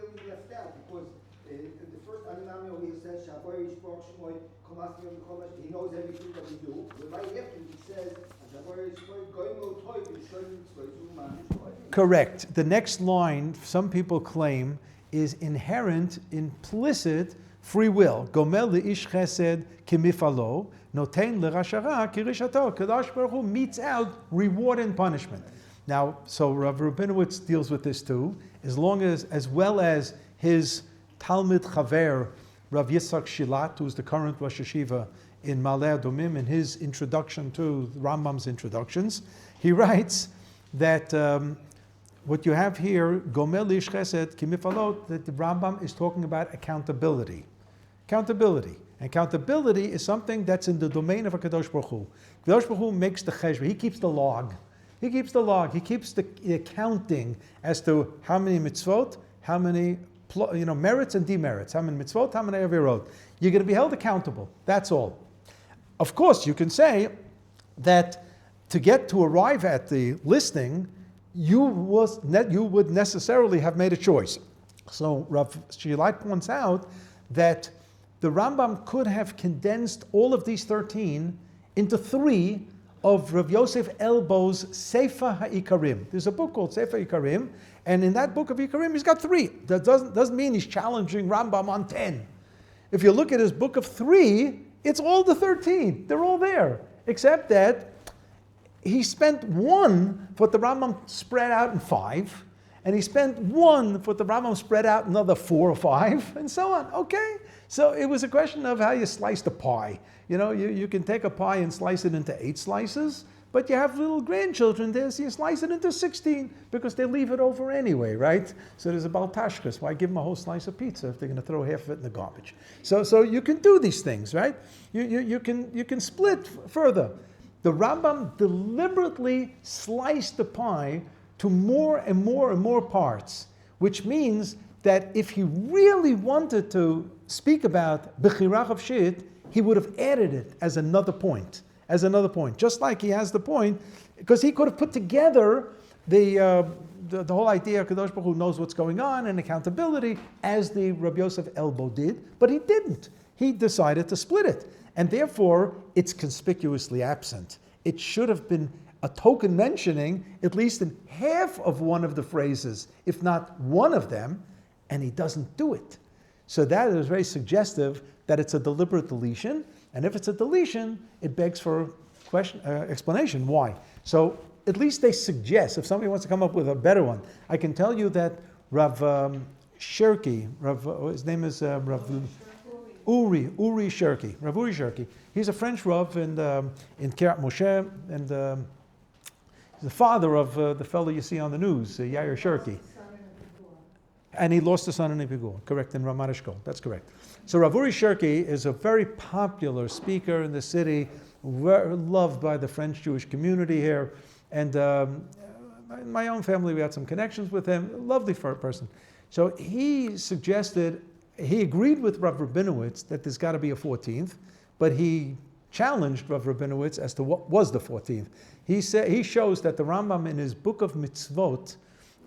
really left out because in the first Animamio he says Shaboy Yishbor Shmoy Komasmi Komash. He knows everything that we do. But right after he says Shaboy Yishbor Goyim Lo Toy B'Shoyim Tzvoy Zuman Yishbor. Correct. The next line, some people claim, is inherent, implicit free will. Gomel le'ish chesed kimifalo, noten lerashara kirishato. Kadosh Baruch Hu meets out reward and punishment. Now, so Rav Rabinowitz deals with this too, as well as his Talmid Chaver, Rav Yitzchak Shilat, who's the current Rosh Yeshiva in Ma'aleh Adumim, in his introduction to Rambam's introductions, he writes that what you have here, Gomel Ish Chesed Kimifalot, that the Rambam is talking about accountability. Accountability is something that's in the domain of a Kadosh Baruch Hu. Kadosh Baruch Hu makes the cheshbon. He keeps the log. He keeps the accounting as to how many mitzvot, how many merits and demerits, how many mitzvot, how many avirot. You're going to be held accountable. That's all. Of course, you can say that to arrive at the listing, you would necessarily have made a choice. So Rav Shilai points out that the Rambam could have condensed all of these 13 into 3 of Rav Yosef Elbow's Sefer HaIkarim. There's a book called Sefer HaIkarim, and in that book of Ikarim, he's got 3. That doesn't mean he's challenging Rambam on 10. If you look at his book of 3, it's all the 13. They're all there, except that he spent 1 for the Rambam spread out in 5, and he spent 1 for the Rambam spread out another 4 or 5, and so on. Okay? So it was a question of how you slice the pie. You can take a pie and slice it into 8 slices, but you have little grandchildren there, so you slice it into 16, because they leave it over anyway, right? So there's a baltashkas. Why give them a whole slice of pizza if they're going to throw half of it in the garbage? So you can do these things, right? You can split further. The Rambam deliberately sliced the pie to more and more and more parts, which means that if he really wanted to speak about Bechirach of Shit, he would have added it as another point. Just like he has the point, because he could have put together the whole idea of Kadosh Baruch Hu knows what's going on and accountability, as the Rabbi Yosef Elbow did, but he didn't. He decided to split it. And therefore, it's conspicuously absent. It should have been a token mentioning at least in half of one of the phrases, if not one of them, and he doesn't do it. So that is very suggestive that it's a deliberate deletion, and if it's a deletion, it begs for explanation. Why? So at least they suggest, if somebody wants to come up with a better one, I can tell you that Rav Shirky, his name is Rav Uri Shirky, Rav Uri Shirky. He's a French Rav in Kiryat Moshe, and he's the father of the fellow you see on the news, Yair Shirky. And he lost a son in Ipigor, correct, in Ramat Eshkol. That's correct. So Rav Uri Shirky is a very popular speaker in the city, loved by the French Jewish community here. And in my own family, we had some connections with him. Lovely person. So he agreed with Rav Rabinowitz that there's got to be a 14th, but he challenged Rav Rabinowitz as to what was the 14th. He shows that the Rambam in his book of mitzvot,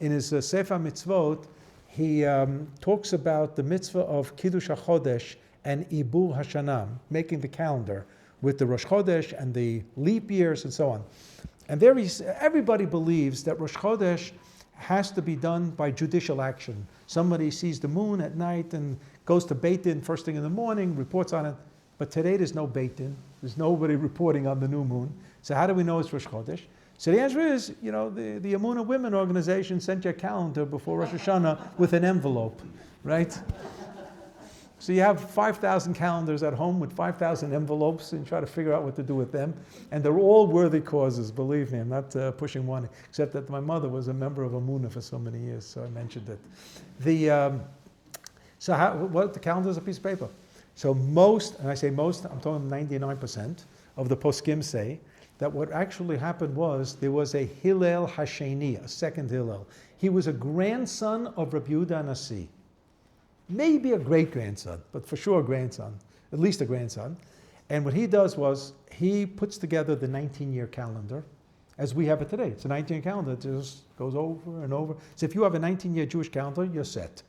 in his Sefer Mitzvot, he talks about the mitzvah of Kiddush HaChodesh and Ibur HaShanah, making the calendar with the Rosh Chodesh and the leap years and so on. And everybody believes that Rosh Chodesh has to be done by judicial action. Somebody sees the moon at night and goes to Beit Din first thing in the morning, reports on it. But today there's no Beit Din. There's nobody reporting on the new moon. So how do we know it's Rosh Chodesh? So the answer is, the Emunah Women Organization sent you a calendar before Rosh Hashanah with an envelope, right? So you have 5,000 calendars at home with 5,000 envelopes and try to figure out what to do with them. And they're all worthy causes, believe me. I'm not pushing one, except that my mother was a member of Emunah for so many years, so I mentioned it. The calendar is a piece of paper. So most, and I say most, I'm talking 99% of the poskim say that what actually happened was there was a Hillel Hasheni, a second Hillel. He was a grandson of Rabbi Yehuda Nasi. Maybe a great-grandson, but for sure a grandson, at least a grandson. And what he does was he puts together the 19-year calendar as we have it today. It's a 19-year calendar. It just goes over and over. So if you have a 19-year Jewish calendar, you're set.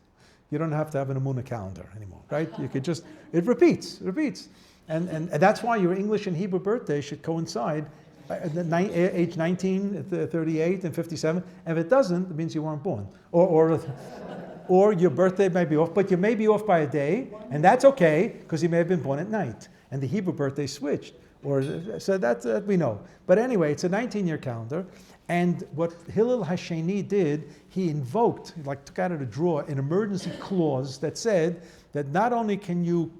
You don't have to have an Emunah calendar anymore, right? You could just, it repeats. And that's why your English and Hebrew birthday should coincide at age 19, 38, and 57. And if it doesn't, it means you weren't born. Or your birthday may be off, but you may be off by a day, and that's okay, because you may have been born at night, and the Hebrew birthday switched. So that we know. But anyway, it's a 19-year calendar, and what Hillel Hasheni did, he invoked, took out of the drawer, an emergency clause that said that not only can you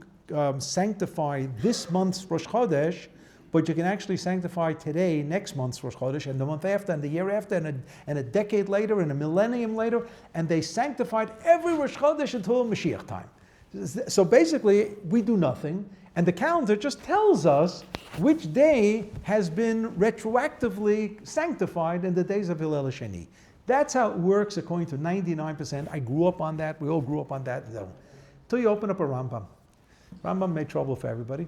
sanctify this month's Rosh Chodesh, but you can actually sanctify today, next month's Rosh Chodesh, and the month after, and the year after, and a decade later, and a millennium later, and they sanctified every Rosh Chodesh until Mashiach time. So basically, we do nothing, and the calendar just tells us which day has been retroactively sanctified in the days of Hillel Sheni. That's how it works according to 99%. I grew up on that. We all grew up on that. Until you open up a Rambam. Rambam made trouble for everybody.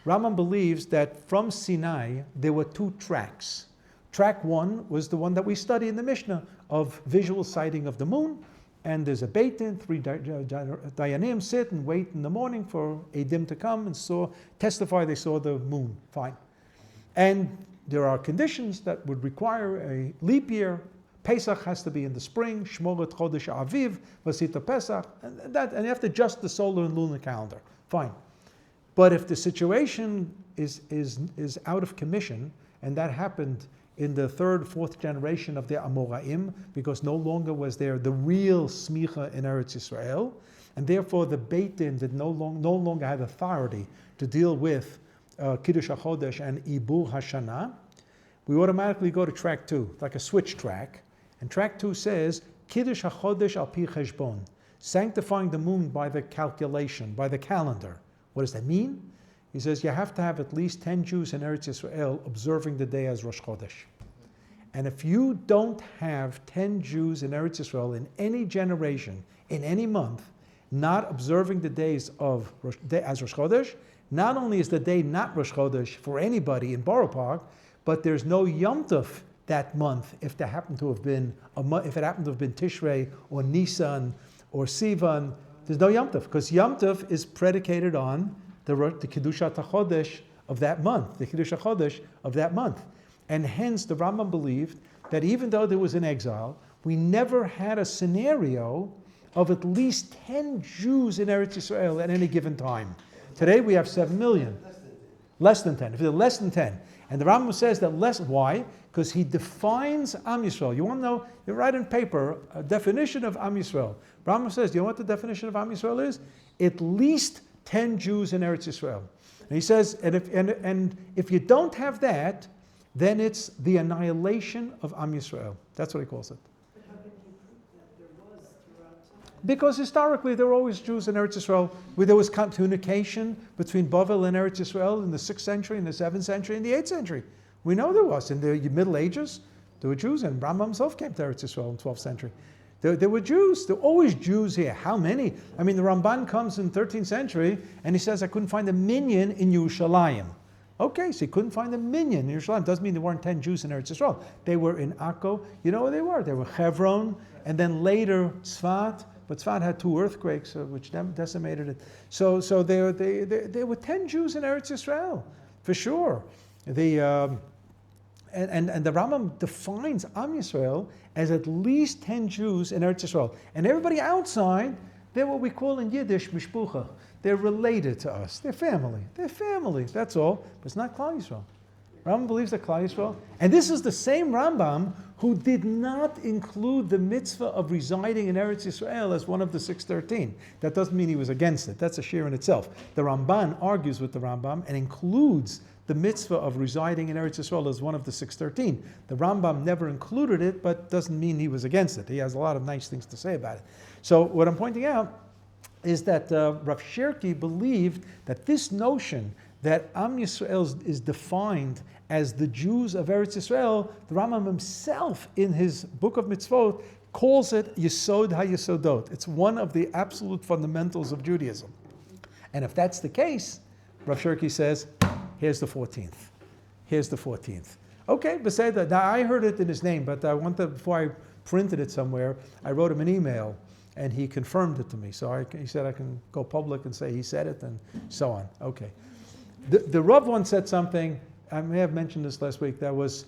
Rambam believes that from Sinai, there were two tracks. Track one was the one that we study in the Mishnah of visual sighting of the moon. And there's a Beit Din, 3 Dayanim sit and wait in the morning for Eidim to come and testify they saw the moon. Fine. And there are conditions that would require a leap year. Pesach has to be in the spring, Shmolet Chodesh Aviv, Vasita Pesach, and you have to adjust the solar and lunar calendar. Fine. But if the situation is out of commission, and that happened in the third, fourth generation of the Amoraim, because no longer was there the real smicha in Eretz Yisrael, and therefore the Beit Din did no longer had authority to deal with Kiddush HaChodesh and Ibur HaShana, we automatically go to track 2, like a switch track. And track 2 says, Kiddush HaChodesh al pi cheshbon, sanctifying the moon by the calculation, by the calendar. What does that mean? He says you have to have at least 10 Jews in Eretz Yisrael observing the day as Rosh Chodesh. And if you don't have 10 Jews in Eretz Yisrael in any generation, in any month, not observing the days as Rosh Chodesh, not only is the day not Rosh Chodesh for anybody in Borough Park, but there's no Yom Tov that month if it happened to have been Tishrei or Nisan or Sivan. There's no Yom Tov, because Yom Tov is predicated on the Kiddushat HaChodesh of that month, the Kiddush HaChodesh of that month. And hence the Rambam believed that even though there was an exile, we never had a scenario of at least 10 Jews in Eretz Yisrael at any given time. Today we have 7 million. Less than 10. If they're less than 10. And the Rambam says that less, why? Because he defines Am Yisrael. You want to know, you write in paper a definition of Am Yisrael. Rambam says, do you know what the definition of Am Yisrael is? At least 10 Jews in Eretz Yisrael. And he says, and if you don't have that, then it's the annihilation of Am Yisrael. That's what he calls it. But how can you prove that there was throughout time? Because historically there were always Jews in Eretz Yisrael, where there was communication between Bavel and Eretz Yisrael in the 6th century, in the 7th century, in the 8th century. We know there was. In the Middle Ages, there were Jews, and Rambam himself came to Eretz Yisrael in the 12th century. There were Jews. There were always Jews here. How many? I mean, the Ramban comes in the 13th century, and he says, I couldn't find a minyan in Yerushalayim. Okay, so he couldn't find a minyan in Yerushalayim. Doesn't mean there weren't 10 Jews in Eretz Yisrael. They were in Akko. You know where they were? They were Hebron, and then later Tzfat. But Tzfat had 2 earthquakes, which decimated it. So there were 10 Jews in Eretz Yisrael, for sure. and the Rambam defines Am Yisrael as at least 10 Jews in Eretz Yisrael. And everybody outside, they're what we call in Yiddish, mishpucha. They're related to us. They're family. They're family, that's all. But it's not Klal Yisrael. Rambam believes that Klal Yisrael, and this is the same Rambam who did not include the mitzvah of residing in Eretz Yisrael as one of the 613. That doesn't mean he was against it. That's a shir in itself. The Ramban argues with the Rambam and includes the mitzvah of residing in Eretz Yisrael as one of the 613. The Rambam never included it, but doesn't mean he was against it. He has a lot of nice things to say about it. So what I'm pointing out is that Rav Cherki believed that this notion that Am Yisrael is defined as the Jews of Eretz Yisrael, the Rambam himself in his book of mitzvot calls it Yesod HaYesodot. It's one of the absolute fundamentals of Judaism. And if that's the case, Rav Cherki says, here's the 14th. Here's the 14th. Okay, Beseda. Now I heard it in his name, but before I printed it somewhere, I wrote him an email and he confirmed it to me. So he said I can go public and say he said it and so on. Okay. The Rav once said something, I may have mentioned this last week, that was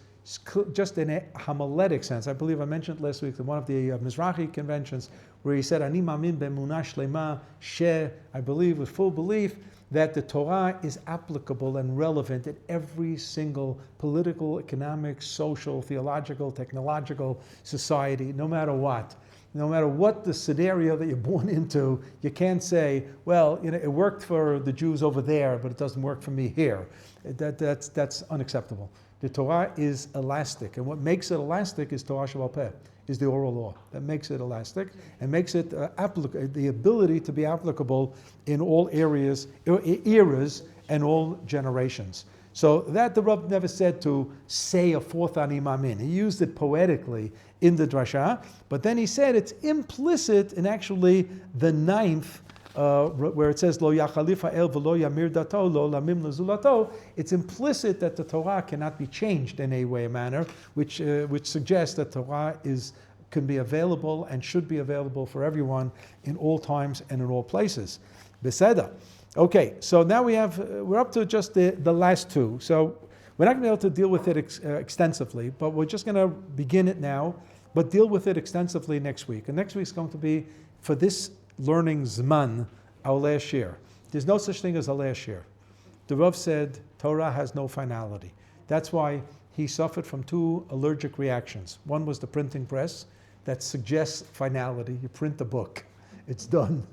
just in a homiletic sense. I believe I mentioned last week in one of the Mizrahi conventions where he said, Ani ma'amin be'emunah shlema she, I believe with full belief that the Torah is applicable and relevant in every single political, economic, social, theological, technological society, no matter what. No matter what the scenario that you're born into, you can't say, well, it worked for the Jews over there, but it doesn't work for me here. That's unacceptable. The Torah is elastic, and what makes it elastic is Torah Sheba'al Peh, is the oral law. That makes it elastic and makes it the ability to be applicable in all eras and all generations. So that the Rav never said to say a fourth Ani Mamin. He used it poetically in the drasha, but then he said it's implicit in actually the ninth, where it says Lo Yachalif Ha'el V'Lo Yamir Dato Lo Lamim L'Zulato. It's implicit that the Torah cannot be changed in a way, a manner, which suggests that Torah can be available and should be available for everyone in all times and in all places. Beseda. Okay, so now we're up to just the last two. So we're not going to be able to deal with it extensively, but we're just going to begin it now, but deal with it extensively next week. And next week is going to be, for this learning Zman, our last year. There's no such thing as a last year. The Rav said Torah has no finality. That's why he suffered from two allergic reactions. One was the printing press that suggests finality. You print the book, it's done,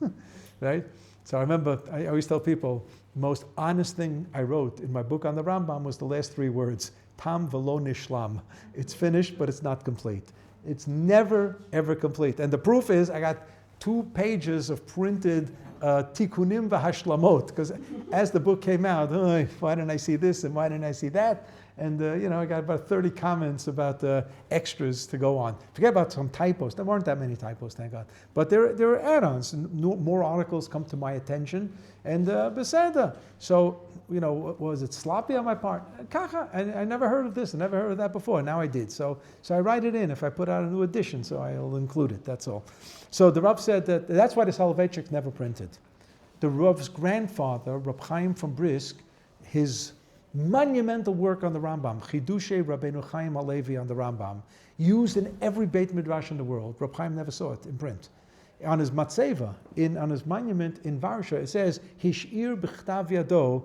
right? So I remember, I always tell people, the most honest thing I wrote in my book on the Rambam was the last three words, Tam v'lo nishlam. It's finished, but it's not complete. It's never, ever complete. And the proof is, I got 2 pages of printed tikkunim v'hashlamot, because as the book came out, why didn't I see this and why didn't I see that? And I got about 30 comments about extras to go on. Forget about some typos. There weren't that many typos, thank God. But there were add-ons, and more articles come to my attention. And beseda. So, was it sloppy on my part? Kacha. I never heard of this. I never heard of that before. Now I did. So I write it in if I put out a new edition. So I'll include it. That's all. So the Rav said that's why the Soloveitchik never printed. The Rav's grandfather, Reb Chaim from Brisk, his monumental work on the Rambam, Chidushay Rabbeinu Chaim Halevi on the Rambam, used in every Beit Midrash in the world. Reb Chaim never saw it in print. On his matzeva, on his monument in Varsha, it says, Hish'ir b'chtav yado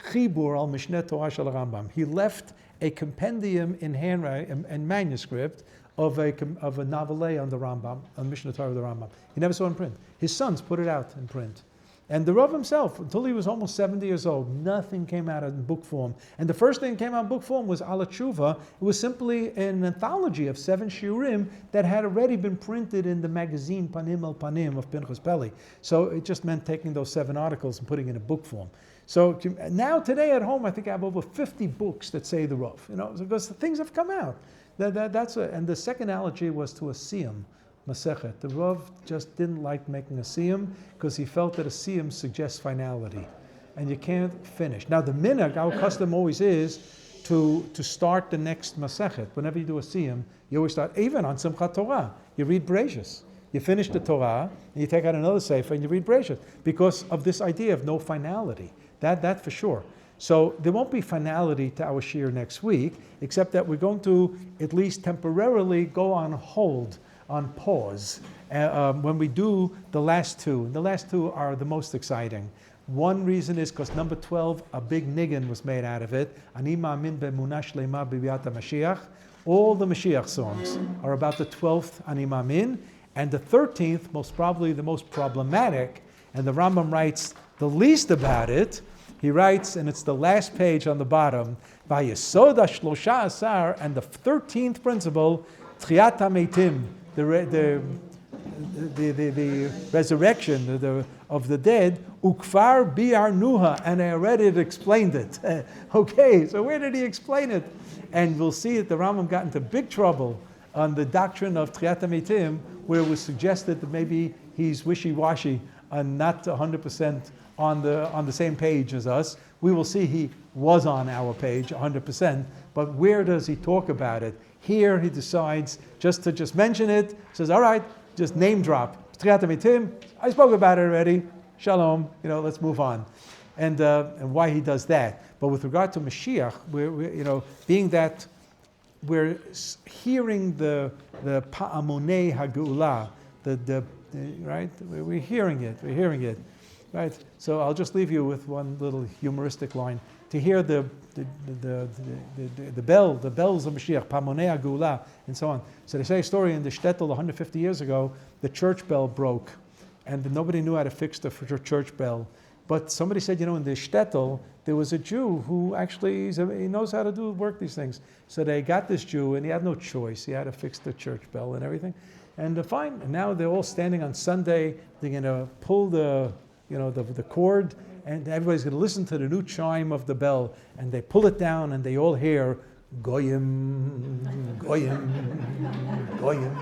chibur al Mishneh Torah shel Rambam. He left a compendium in handwriting and manuscript of a novelette on the Rambam, on Mishneh Torah of the Rambam. He never saw it in print. His sons put it out in print. And the Rav himself, until he was almost 70 years old, nothing came out in book form. And the first thing that came out in book form was Ala Tshuva. It was simply an anthology of 7 shiurim that had already been printed in the magazine Panim El Panim of Pinchas Peli. So it just meant taking those 7 articles and putting it in a book form. So now today at home, I think I have over 50 books that say the Rav, because things have come out. And the second analogy was to a siyum. Masechet. The Rav just didn't like making a siyum because he felt that a siyum suggests finality, and you can't finish. Now the minhag, our custom always is to start the next Masechet. Whenever you do a siyum, you always start, even on Simchat Torah, you read Bereishis. You finish the Torah, and you take out another sefer and you read Bereishis, because of this idea of no finality. That for sure. So there won't be finality to our shiur next week, except that we're going to at least temporarily go on hold, on pause, when we do the last two. And the last two are the most exciting. One reason is because number 12, a big niggin was made out of it. Ani ma'amin be'emunah shlema b'biat HaMashiach. All the Mashiach songs are about the 12th Ani ma'amin. And the 13th, most probably the most problematic, and the Rambam writes the least about it. He writes, and it's the last page on the bottom, Vayesod HaShlosha Asar, and the 13th principle, Tchiat HaMeitim, the resurrection of the dead, Ukfar Bi'ar Nuha, and I already explained it. Okay, so where did he explain it? And we'll see that the Rambam got into big trouble on the doctrine of Tchiat HaMeitim, where it was suggested that maybe he's wishy-washy and not 100% on the same page as us. We will see he was on our page 100%, but where does he talk about it? Here he decides just to mention it, says, all right, just name drop. Tchiat HaMeitim, I spoke about it already, shalom, let's move on. And why he does that. But with regard to Mashiach, we're being that we're hearing the Pa'amonei HaGeula, right? We're hearing it, right? So I'll just leave you with one little humoristic line. To hear the bells of Mashiach, Pa'amonei HaGeula, and so on. So they say a story in the shtetl 150 years ago, the church bell broke, and nobody knew how to fix the church bell. But somebody said, in the shtetl, there was a Jew who actually, he knows how to work these things. So they got this Jew, and he had no choice. He had to fix the church bell and everything. And fine. And now they're all standing on Sunday. They're going to pull the cord, and everybody's going to listen to the new chime of the bell. And they pull it down, and they all hear, Goyim, Goyim, Goyim.